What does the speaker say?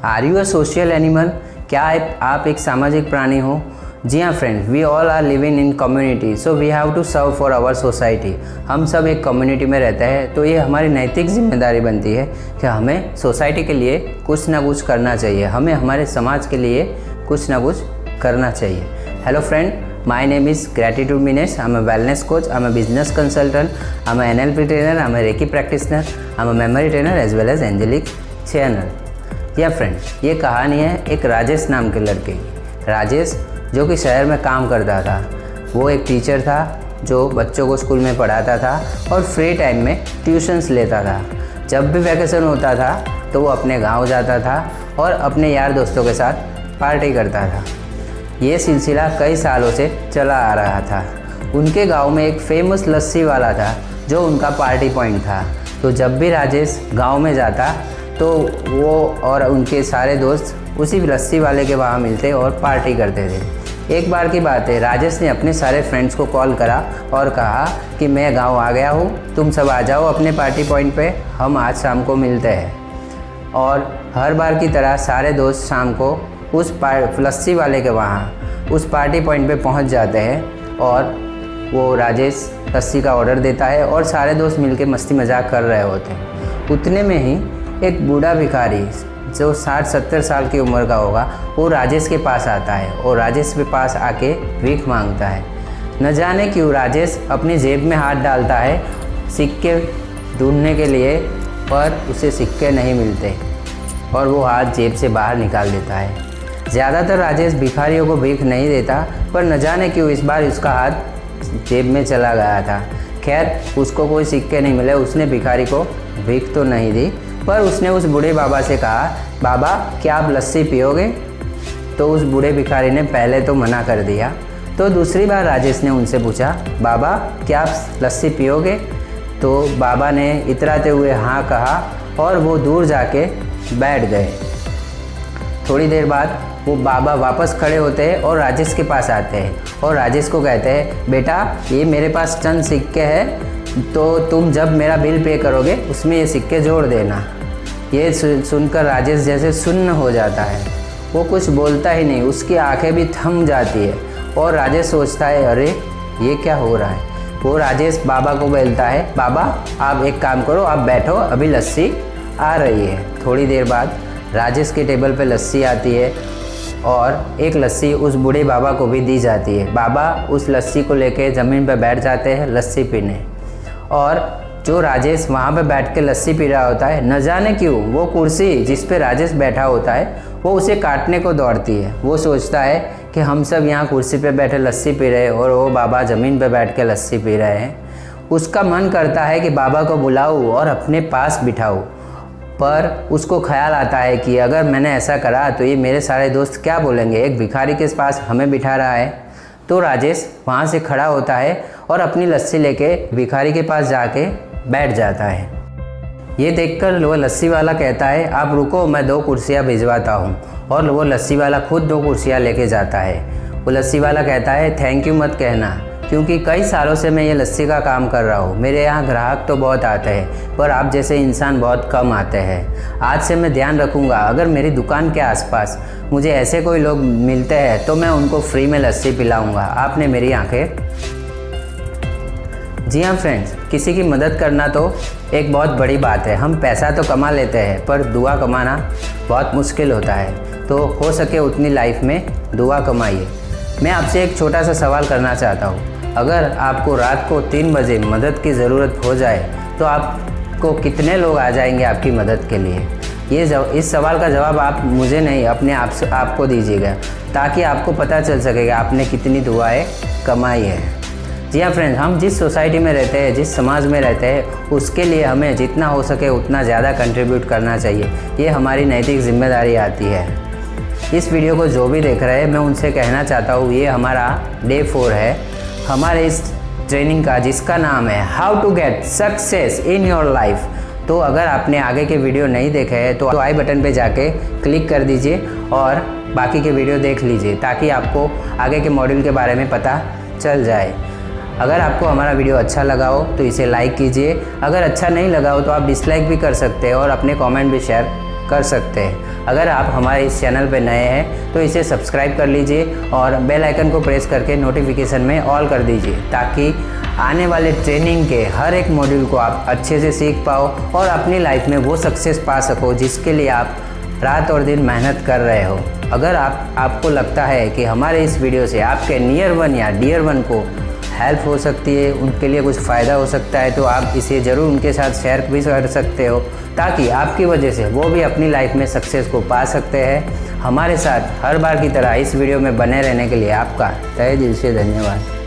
Are you a social animal? क्या आप एक सामाजिक प्राणी हो? जी हाँ friend, we all are living in community, so we have to serve for our society. हम सब एक कम्युनिटी में रहते हैं, तो ये हमारी नैतिक जिम्मेदारी बनती है कि हमें सोसाइटी के लिए कुछ ना कुछ करना चाहिए, हमें हमारे समाज के लिए कुछ ना कुछ करना चाहिए। Hello friend, my name is Gratitude Minesh. I'm a wellness coach, I'm a business consultant, I'm a NLP trainer, I'm a Reiki practitioner, I'm a memory trainer as well as angelic channel। या friend, ये कहानी है एक राजेश नाम के लड़के की। राजेश जो कि शहर में काम करता था, वो एक टीचर था जो बच्चों को स्कूल में पढ़ाता था और फ्री टाइम में ट्यूशन्स लेता था। जब भी वैकेशन होता था तो वो अपने गांव जाता था और अपने यार दोस्तों के साथ पार्टी करता था। ये सिलसिला कई सालों से चला आ रहा था। उनके गांव में एक फेमस लस्सी वाला था जो उनका पार्टी पॉइंट था। तो जब भी राजेश गांव में जाता तो वो और उनके सारे दोस्त उसी लस्सी वाले के वहाँ मिलते और पार्टी करते थे। एक बार की बात है, राजेश ने अपने सारे फ्रेंड्स को कॉल करा और कहा कि मैं गांव आ गया हूँ, तुम सब आ जाओ अपने पार्टी पॉइंट पे, हम आज शाम को मिलते हैं। और हर बार की तरह सारे दोस्त शाम को उस लस्सी वाले के वहाँ उस पार्टी पॉइंट पे पहुँच जाते हैं और वो राजेश लस्सी का ऑर्डर देता है और सारे दोस्त मिलके मस्ती मजाक कर रहे होते हैं। उतने में ही एक बूढ़ा भिखारी जो 60-70 साल की उम्र का होगा, वो राजेश के पास आता है और राजेश के पास आके भीख मांगता है। न जाने क्यों राजेश अपनी जेब में हाथ डालता है सिक्के ढूंढने के लिए, पर उसे सिक्के नहीं मिलते और वो हाथ जेब से बाहर निकाल देता है। ज़्यादातर राजेश भिखारियों को भीख नहीं देता, पर न जाने क्यों इस बार उसका हाथ जेब में चला गया था। खैर, उसको कोई सिक्के नहीं मिले, उसने भिखारी को भीख तो नहीं दी, पर उसने उस बूढ़े बाबा से कहा, बाबा क्या आप लस्सी पियोगे? तो उस बूढ़े भिखारी ने पहले तो मना कर दिया। तो दूसरी बार राजेश ने उनसे पूछा, बाबा क्या आप लस्सी पियोगे? तो बाबा ने इतराते हुए हाँ कहा और वो दूर जाके बैठ गए। थोड़ी देर बाद वो बाबा वापस खड़े होते हैं और राजेश के पास आते हैं और राजेश को कहते हैं, बेटा ये मेरे पास चंद सिक्के हैं, तो तुम जब मेरा बिल पे करोगे उसमें ये सिक्के जोड़ देना। ये सुनकर राजेश जैसे सुन्न हो जाता है, वो कुछ बोलता ही नहीं, उसकी आंखें भी थम जाती है और राजेश सोचता है, अरे ये क्या हो रहा है। वो राजेश बाबा को बोलता है, बाबा आप एक काम करो, आप बैठो, अभी लस्सी आ रही है। थोड़ी देर बाद राजेश के टेबल पे लस्सी आती है और एक लस्सी उस बूढ़े बाबा को भी दी जाती है। बाबा उस लस्सी को लेके ज़मीन पर बैठ जाते हैं लस्सी पीने, और जो राजेश वहाँ पे बैठ के लस्सी पी रहा होता है, न जाने क्यों वो कुर्सी जिस पे राजेश बैठा होता है वो उसे काटने को दौड़ती है। वो सोचता है कि हम सब यहाँ कुर्सी पे बैठे लस्सी पी रहे हैं और वो बाबा ज़मीन पे बैठ के लस्सी पी रहे हैं। उसका मन करता है कि बाबा को बुलाऊँ और अपने पास बिठाऊँ, पर उसको ख्याल आता है कि अगर मैंने ऐसा करा तो ये मेरे सारे दोस्त क्या बोलेंगे, एक भिखारी के पास हमें बिठा रहा है। तो राजेश वहाँ से खड़ा होता है और अपनी लस्सी लेके भिखारी के पास जाके बैठ जाता है। ये देखकर वो लस्सी वाला कहता है, आप रुको, मैं 2 कुर्सियाँ भिजवाता हूँ। और वो लस्सी वाला खुद 2 कुर्सियाँ लेके जाता है। वो लस्सी वाला कहता है, थैंक यू मत कहना, क्योंकि कई सालों से मैं ये लस्सी का काम कर रहा हूँ, मेरे यहाँ ग्राहक तो बहुत आते हैं पर आप जैसे इंसान बहुत कम आते हैं। आज से मैं ध्यान रखूँगा, अगर मेरी दुकान के आसपास मुझे ऐसे कोई लोग मिलते हैं तो मैं उनको फ्री में लस्सी पिलाऊँगा। आपने मेरी आंखें। जी हाँ फ्रेंड्स, किसी की मदद करना तो एक बहुत बड़ी बात है। हम पैसा तो कमा लेते हैं पर दुआ कमाना बहुत मुश्किल होता है, तो हो सके उतनी लाइफ में दुआ कमाइए। मैं आपसे एक छोटा सा सवाल करना चाहता हूँ, अगर आपको रात को 3 बजे मदद की ज़रूरत हो जाए तो आपको कितने लोग आ जाएंगे आपकी मदद के लिए? इस सवाल का जवाब आप मुझे नहीं, अपने आपको दीजिएगा, ताकि आपको पता चल सकेगा आपने कितनी दुआएं कमाई है। जी हाँ फ्रेंड्स, हम जिस सोसाइटी में रहते हैं, जिस समाज में रहते हैं, उसके लिए हमें जितना हो सके उतना ज़्यादा कंट्रीब्यूट करना चाहिए। ये हमारी नैतिक जिम्मेदारी आती है। इस वीडियो को जो भी देख रहे हैं, मैं उनसे कहना चाहता हूँ, ये हमारा डे 4 है हमारे इस ट्रेनिंग का, जिसका नाम है how to get success in your life. तो अगर आपने आगे के वीडियो नहीं देखे हैं तो आई बटन पे जाके क्लिक कर दीजिए और बाकी के वीडियो देख लीजिए, ताकि आपको आगे के मॉड्यूल के बारे में पता चल जाए। अगर आपको हमारा वीडियो अच्छा लगा हो तो इसे लाइक कीजिए, अगर अच्छा नहीं लगा हो तो आप डिसलाइक भी कर सकते हैं और अपने कमेंट भी शेयर कर सकते हैं। अगर आप हमारे इस चैनल पर नए हैं तो इसे सब्सक्राइब कर लीजिए और बेल आइकन को प्रेस करके नोटिफिकेशन में ऑल कर दीजिए, ताकि आने वाले ट्रेनिंग के हर एक मॉड्यूल को आप अच्छे से सीख पाओ और अपनी लाइफ में वो सक्सेस पा सको जिसके लिए आप रात और दिन मेहनत कर रहे हो। अगर आपको लगता है कि हमारे इस वीडियो से आपके नियर वन या डियर वन को हेल्प हो सकती है, उनके लिए कुछ फ़ायदा हो सकता है, तो आप इसे ज़रूर उनके साथ शेयर भी कर सकते हो, ताकि आपकी वजह से वो भी अपनी लाइफ में सक्सेस को पा सकते हैं। हमारे साथ हर बार की तरह इस वीडियो में बने रहने के लिए आपका तहे दिल से धन्यवाद।